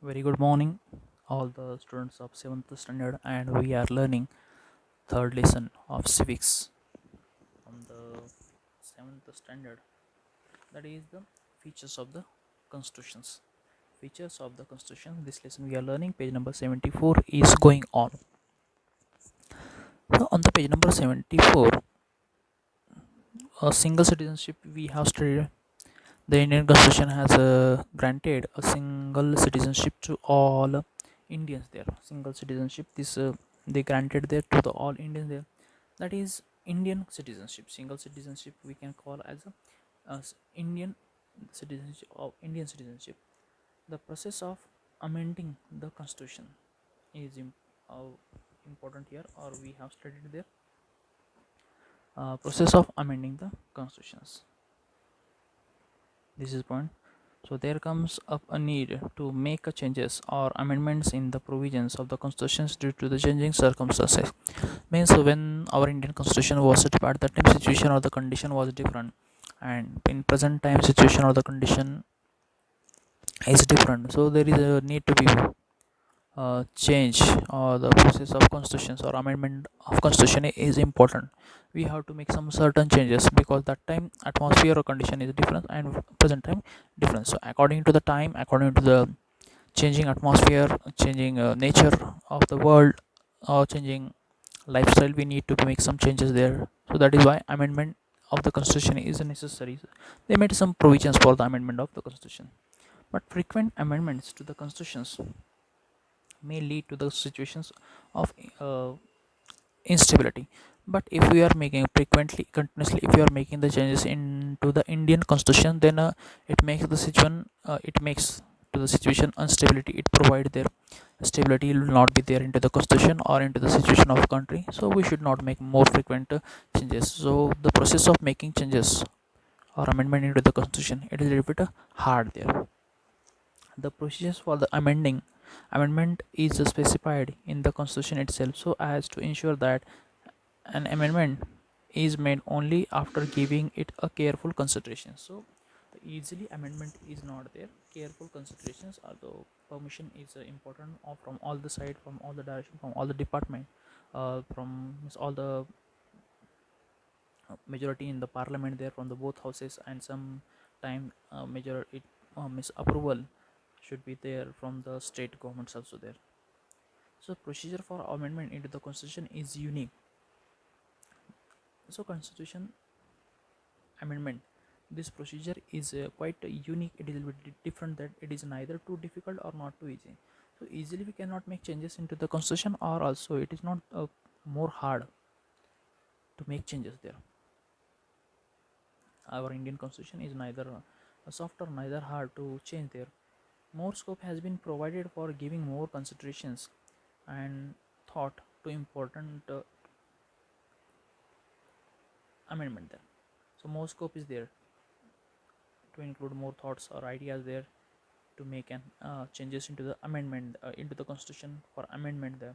Very good morning, all the students of 7th standard, and we are learning third lesson of civics from the 7th standard. That is the features of the constitutions. Features of the constitution. This lesson we are learning. Page number 74 is going on. So on the page number 74, a single citizenship we have studied. The Indian Constitution has granted a single citizenship to all Indians there. Single citizenship. This they granted there to the all Indians there. That is Indian citizenship. Single citizenship we can call as a Indian citizenship or Indian citizenship. The process of amending the Constitution is important here, or we have studied there. Process of amending the constitutions. This is point. So there comes up a need to make a changes or amendments in the provisions of the constitutions due to the changing circumstances. Means when our Indian constitution was set up at that time, situation or the condition was different, and in present time situation or the condition is different. So there is a need to be change or the process of constitutions or amendment of constitution is important. We have to make some certain changes because that time atmosphere or condition is different and present time different. So according to the time, according to the changing atmosphere, changing nature of the world, or changing lifestyle, we need to make some changes there. So that is why amendment of the constitution is necessary. They made some provisions for the amendment of the constitution, but frequent amendments to the constitutions may lead to the situations of instability. But if we are making frequently continuously, if you are making the changes into the Indian constitution, then it makes to the situation instability. It provide there stability will not be there into the constitution or into the situation of country. So we should not make more frequent changes. So the process of making changes or amendment into the constitution, it is a little bit hard there. The procedures for the amendment is specified in the constitution itself, so as to ensure that an amendment is made only after giving it a careful consideration. So the easily amendment is not there. Careful considerations, although permission is important from all the side, from all the direction, from all the department, from all the majority in the parliament there, from the both houses, and some time major it approval should be there from the state governments also there. So procedure for amendment into the constitution is unique. So constitution amendment, this procedure is quite unique. It is a bit different, that it is neither too difficult or not too easy. So easily we cannot make changes into the constitution, or also it is not more hard to make changes there. Our Indian constitution is neither soft or neither hard to change there. More scope has been provided for giving more considerations and thought to important amendment there. So more scope is there to include more thoughts or ideas there to make an changes into the amendment into the constitution for amendment there.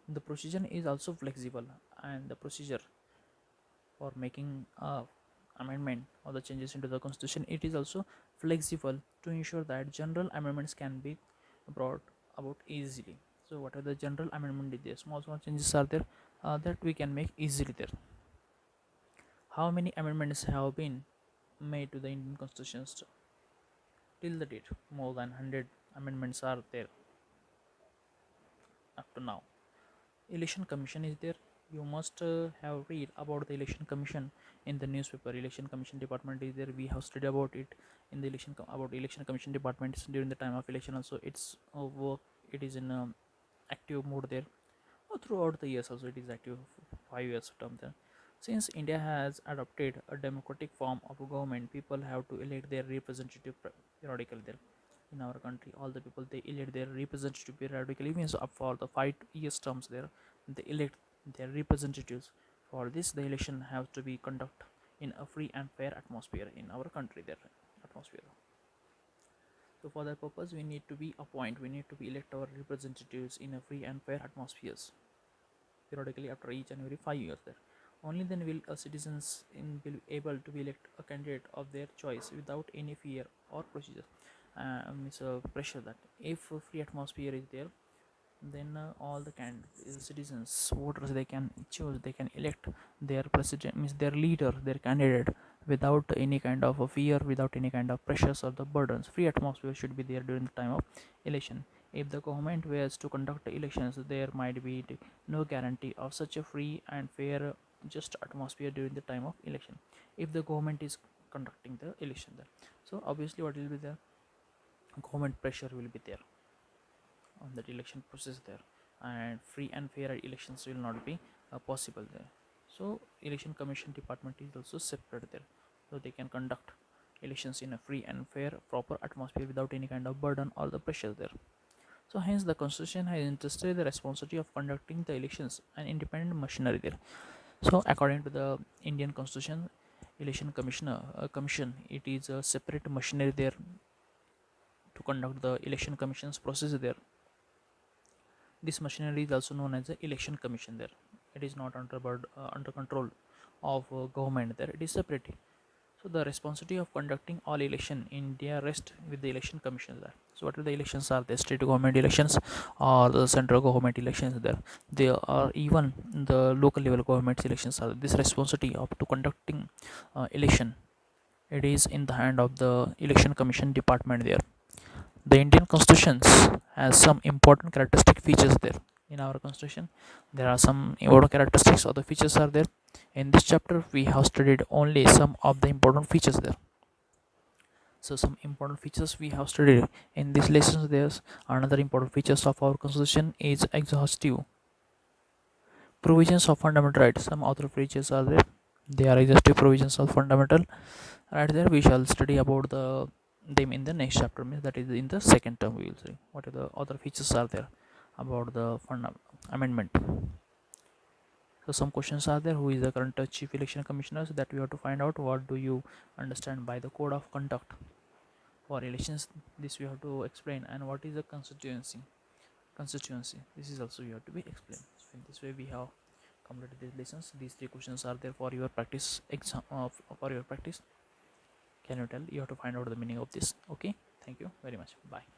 The procedure is also flexible, and the procedure for making amendment or the changes into the constitution, it is also flexible to ensure that general amendments can be brought about easily. So what are the general amendment is there, small changes are there that we can make easily there. How many amendments have been made to the Indian constitution till the date? More than 100 amendments are there up to now. Election commission is there. You must have read about the election commission in the newspaper. Election commission department is there. We have studied about it in the about election commission departments during the time of election also. It's work, it is in active mode there. Throughout the years also it is active, 5 years term there. Since India has adopted a democratic form of government, people have to elect their representative periodically there. In our country, all the people, they elect their representative periodically, means up for the 5 years terms there, they elect their representatives. For this, the election has to be conducted in a free and fair atmosphere in our country there atmosphere. So for that purpose, we need to be elect our representatives in a free and fair atmospheres periodically after each and every 5 years there. Only then will citizens will be able to be elect a candidate of their choice without any fear or procedure. means pressure, that if a free atmosphere is there, then all the citizens, voters, they can choose, they can elect their president, means their leader, their candidate, without any kind of a fear, without any kind of pressures or the burdens. Free atmosphere should be there during the time of election. If the government was to conduct elections, there might be no guarantee of such a free and fair just atmosphere during the time of election, if the government is conducting the election there. So obviously what will be there, government pressure will be there on that election process there, and free and fair elections will not be possible there. So election commission department is also separate there, so they can conduct elections in a free and fair proper atmosphere without any kind of burden or the pressure there. So hence the constitution has entrusted the responsibility of conducting the elections and independent machinery there. So according to the Indian constitution, election commission, it is a separate machinery there to conduct the election commission's process there. This machinery is also known as the election commission there. It is not under control of government there, it is separate. So the responsibility of conducting all election in India rests with the election commission there. So what are the elections, are the state government elections or the central government elections there, they are even the local level government elections, are this responsibility of to conducting election, it is in the hand of the election commission department there. The Indian Constitution has some important characteristic features there. In our Constitution, there are some important characteristics or the features are there. In this chapter, we have studied only some of the important features there. So some important features we have studied in this lesson. There's another important features of our Constitution is exhaustive provisions of fundamental rights. Some other features are there. They are exhaustive provisions of fundamental right there. We shall study about them in the next chapter, means that is in the second term. We will see what are the other features are there about the amendment. So some questions are there. Who is the current chief election commissioner? So that we have to find out. What do you understand by the code of conduct for elections? This we have to explain. And what is the constituency, this is also you have to be explained. So in this way we have completed these lessons. These three questions are there for your practice exam, for your practice. Can you tell, you have to find out the meaning of this. Okay, thank you very much, bye.